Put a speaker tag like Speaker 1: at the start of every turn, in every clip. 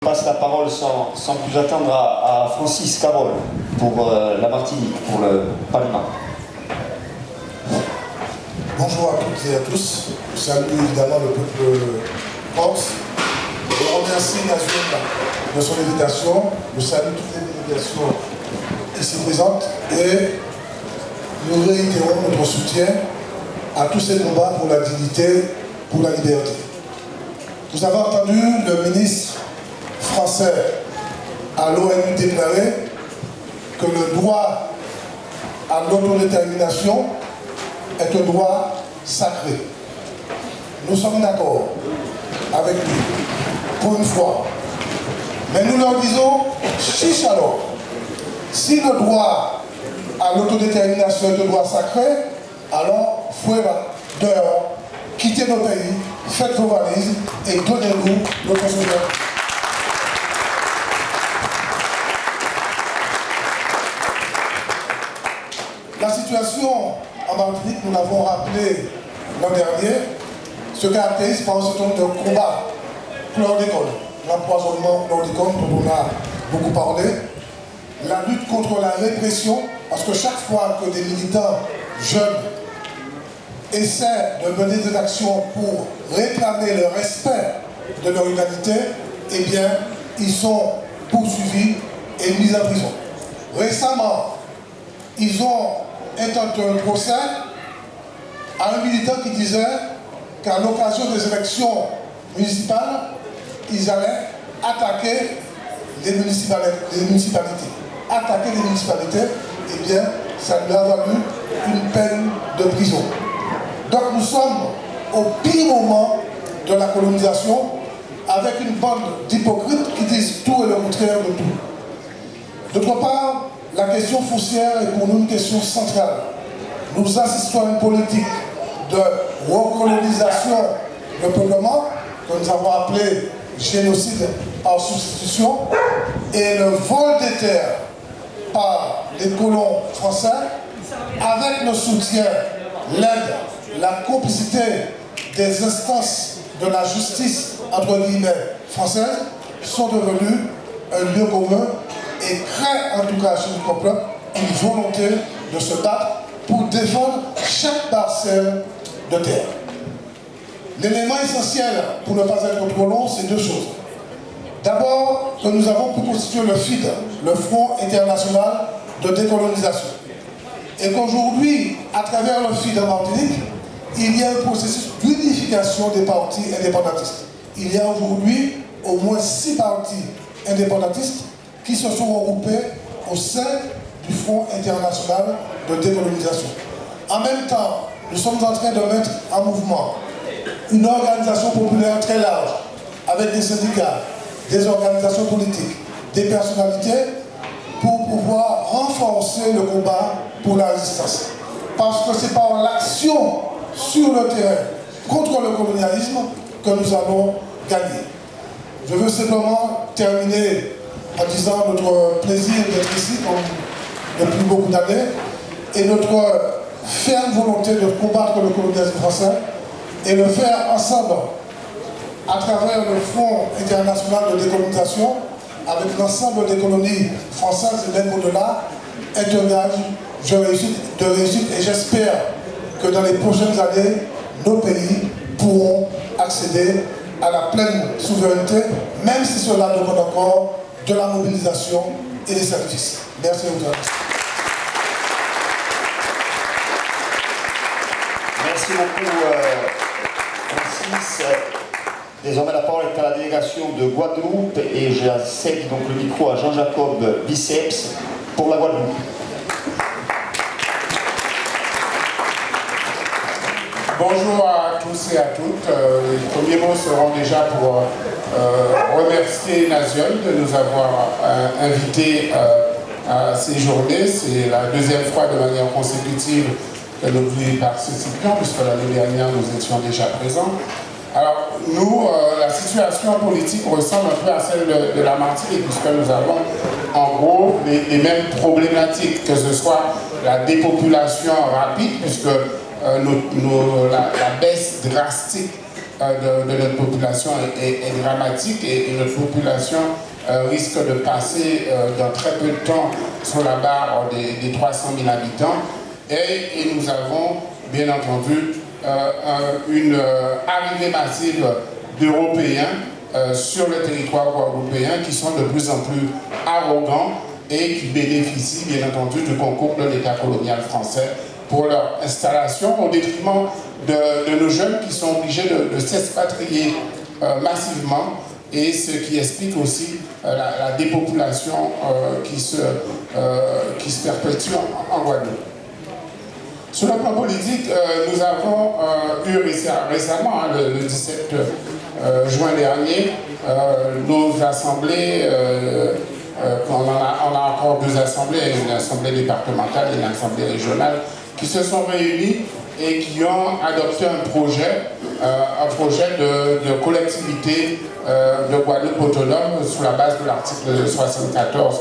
Speaker 1: Je passe la parole sans plus attendre à Francis Carole pour la Martinique, pour le Parlement.
Speaker 2: Bonjour à toutes et à tous. Je salue évidemment le peuple corse. Je remercie Nazioum de son invitation. Je salue toutes les délégations ici présentes et nous réitérons notre soutien à tous ces combats pour la dignité, pour la liberté. Vous avez entendu le ministre français à l'ONU déclarer que le droit à l'autodétermination est un droit sacré. Nous sommes d'accord avec lui, pour une fois. Mais nous leur disons, chiche alors, si le droit à l'autodétermination est un droit sacré, alors fuera, dehors, quittez nos pays, faites vos valises et donnez-nous notre soutien. La situation en Martinique, nous l'avons rappelé l'an dernier, se caractérise par un certain nombre de combats chlordécone, l'empoisonnement chlordécone dont on a beaucoup parlé, la lutte contre la répression, parce que chaque fois que des militants jeunes essaient de mener des actions pour réclamer le respect de leur humanité, eh bien, ils sont poursuivis et mis en prison. Récemment, ils ont intenté un procès à un militant qui disait qu'à l'occasion des élections municipales, ils allaient attaquer les municipalités. Attaquer les municipalités, eh bien, ça lui a valu une peine de prison. Donc nous sommes au pire moment de la colonisation avec une bande d'hypocrites qui disent tout et le contraire de tout. D'autre part, la question foncière est pour nous une question centrale. Nous assistons à une politique de recolonisation de peuplement que nous avons appelé génocide par substitution et le vol des terres par les colons français avec le soutien, l'aide, la complicité des instances de la justice entre guillemets françaises sont devenus un lieu commun et crée en tout cas chez le peuple une volonté de se battre pour défendre chaque parcelle de terre. L'élément essentiel pour ne pas être trop long, c'est deux choses. D'abord, que nous avons pu constituer le FID, le Front International de Décolonisation. Et qu'aujourd'hui, à travers le FID en Martinique, il y a un processus d'unification des partis indépendantistes. Il y a aujourd'hui au moins 6 partis indépendantistes qui se sont regroupés au sein du Front International de Décolonisation. En même temps, nous sommes en train de mettre en mouvement une organisation populaire très large, avec des syndicats, des organisations politiques, des personnalités, pour pouvoir renforcer le combat pour la résistance. Parce que c'est par l'action sur le terrain contre le colonialisme que nous allons gagner. Je veux simplement terminer en disant notre plaisir d'être ici depuis beaucoup d'années et notre ferme volonté de combattre le colonialisme français et le faire ensemble à travers le Front International de Décolonisation avec l'ensemble des colonies françaises et même au-delà est un gage de réussite et j'espère que dans les prochaines années, nos pays pourront accéder à la pleine souveraineté, même si cela demande encore de la mobilisation et des sacrifices. Merci à vous.
Speaker 1: Merci beaucoup, Francis. Désormais, la parole est à la délégation de Guadeloupe et je cède donc le micro à Jean-Jacob Biceps pour la Guadeloupe.
Speaker 3: Bonjour à tous et à toutes. Les premiers mots seront déjà pour remercier Nazioum de nous avoir invités à ces journées. C'est la deuxième fois de manière consécutive que nous y participions, puisque l'année dernière nous étions déjà présents. Alors nous, la situation politique ressemble un peu à celle de la Martinique, puisque nous avons en gros les mêmes problématiques, que ce soit la dépopulation rapide, puisque la baisse drastique de notre population est dramatique et notre population risque de passer dans très peu de temps sur la barre des 300 000 habitants. Et nous avons, bien entendu, une arrivée massive d'Européens sur le territoire guadeloupéen qui sont de plus en plus arrogants et qui bénéficient, bien entendu, du concours de l'État colonial français pour leur installation au détriment de nos jeunes qui sont obligés de s'expatrier massivement, et ce qui explique aussi la dépopulation qui se perpétue en Guadeloupe. Sur le plan politique, nous avons eu récemment, le 17 juin dernier, nos assemblées, on a encore deux assemblées, une assemblée départementale et une assemblée régionale, qui se sont réunies et qui ont adopté un projet de collectivité de Guadeloupe autonome sur la base de l'article 74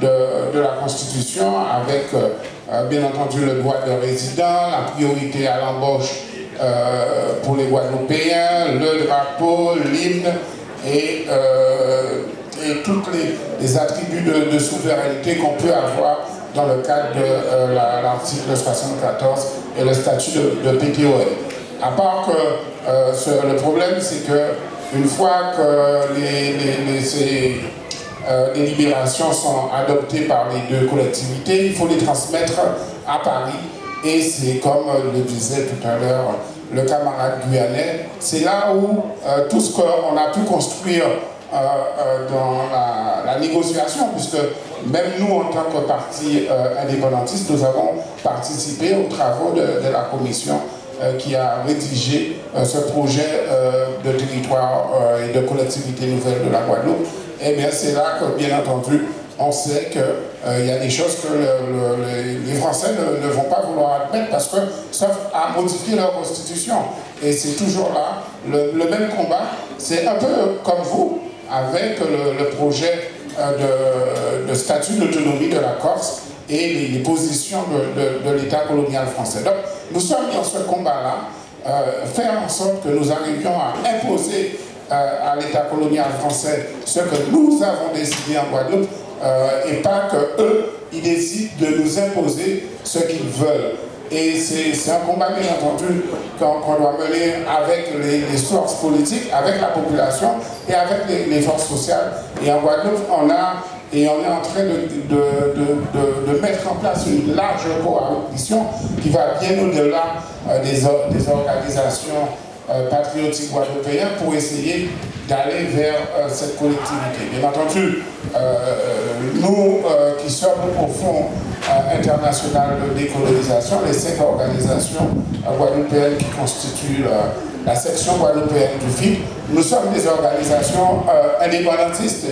Speaker 3: de la Constitution, avec bien entendu le droit de résident, la priorité à l'embauche pour les Guadeloupéens, le drapeau, l'hymne et tous les attributs de souveraineté qu'on peut avoir dans le cadre de l'article 74 et le statut de PTOM. À part que le problème, c'est qu'une fois que ces libérations sont adoptées par les deux collectivités, il faut les transmettre à Paris. Et c'est comme le disait tout à l'heure le camarade guyanais, c'est là où tout ce qu'on a pu construire dans la négociation, puisque même nous, en tant que parti indépendantiste, nous avons participé aux travaux de la commission qui a rédigé ce projet de territoire et de collectivité nouvelle de la Guadeloupe. Et bien c'est là que, bien entendu, on sait qu'il y a des choses que les Français ne vont pas vouloir admettre parce que, sauf à modifier leur constitution. Et c'est toujours là le même combat. C'est un peu comme vous, avec le projet de statut d'autonomie de la Corse et les positions de l'État colonial français. Donc, nous sommes dans ce combat-là, faire en sorte que nous arrivions à imposer à l'État colonial français ce que nous avons décidé en Guadeloupe, et pas qu'eux, ils décident de nous imposer ce qu'ils veulent. Et c'est un combat, bien entendu, qu'on doit mener avec les sources politiques, avec la population et avec les forces sociales. Et en Guadeloupe, on est en train de mettre en place une large coalition qui va bien au-delà des organisations patriotiques guadeloupéens pour essayer d'aller vers cette collectivité. Bien entendu, nous qui sommes au Fonds international de décolonisation, les 5 organisations guadeloupéennes qui constituent la section guadeloupéenne du FIP, nous sommes des organisations indépendantistes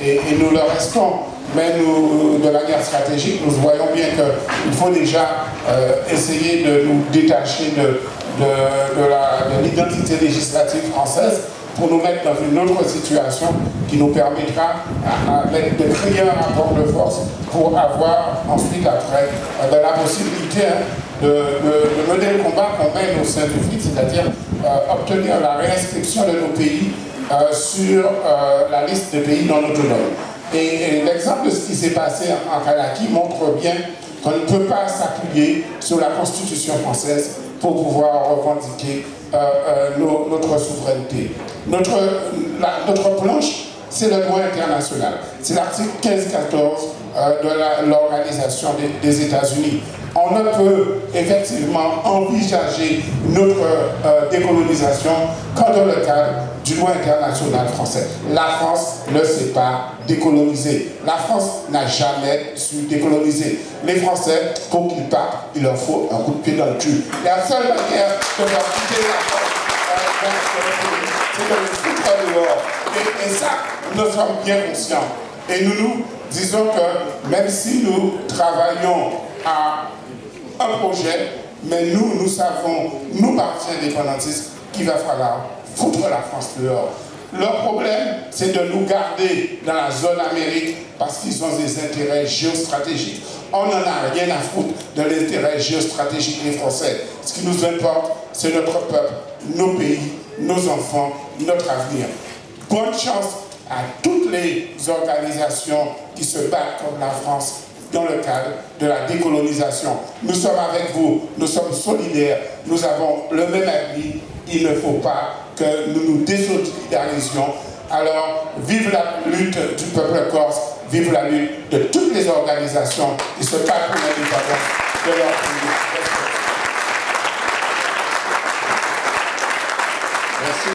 Speaker 3: et nous le restons. Mais nous, de manière stratégique, nous voyons bien qu'il faut déjà essayer de nous détacher de l'identité législative française pour nous mettre dans une autre situation qui nous permettra de créer un rapport de force pour avoir ensuite, après, la possibilité de mener le combat qu'on mène au sein du FIT, c'est-à-dire obtenir la réinscription de nos pays sur la liste des pays non autonomes. Et l'exemple de ce qui s'est passé en Kanaki montre bien qu'on ne peut pas s'appuyer sur la Constitution française pour pouvoir revendiquer notre souveraineté. Notre planche, c'est le droit international. C'est l'article 15-14 de l'Organisation des États-Unis. On ne peut effectivement envisager notre décolonisation qu'en dans le cadre du droit international français. La France ne sait pas décoloniser. La France n'a jamais su décoloniser. Les Français, pour qu'ils partent, il leur faut un coup de pied dans le cul. La seule manière de leur quitter la France, c'est de les foutre dehors. Et ça, nous sommes bien conscients. Et nous disons que même si nous travaillons à un projet, mais nous savons, nous partis indépendantistes, qu'il va falloir foutre la France dehors. Leur problème, c'est de nous garder dans la zone Amérique parce qu'ils ont des intérêts géostratégiques. On n'en a rien à foutre de l'intérêt géostratégique des Français. Ce qui nous importe, c'est notre peuple, nos pays nos enfants, notre avenir. Bonne chance à toutes les organisations qui se battent contre la France dans le cadre de la décolonisation. Nous sommes avec vous, nous sommes solidaires, nous avons le même avis. Il ne faut pas que nous nous désolidarisions. Alors, vive la lutte du peuple corse, vive la lutte de toutes les organisations qui se battent pour l'indépendance de leur pays.
Speaker 1: Merci.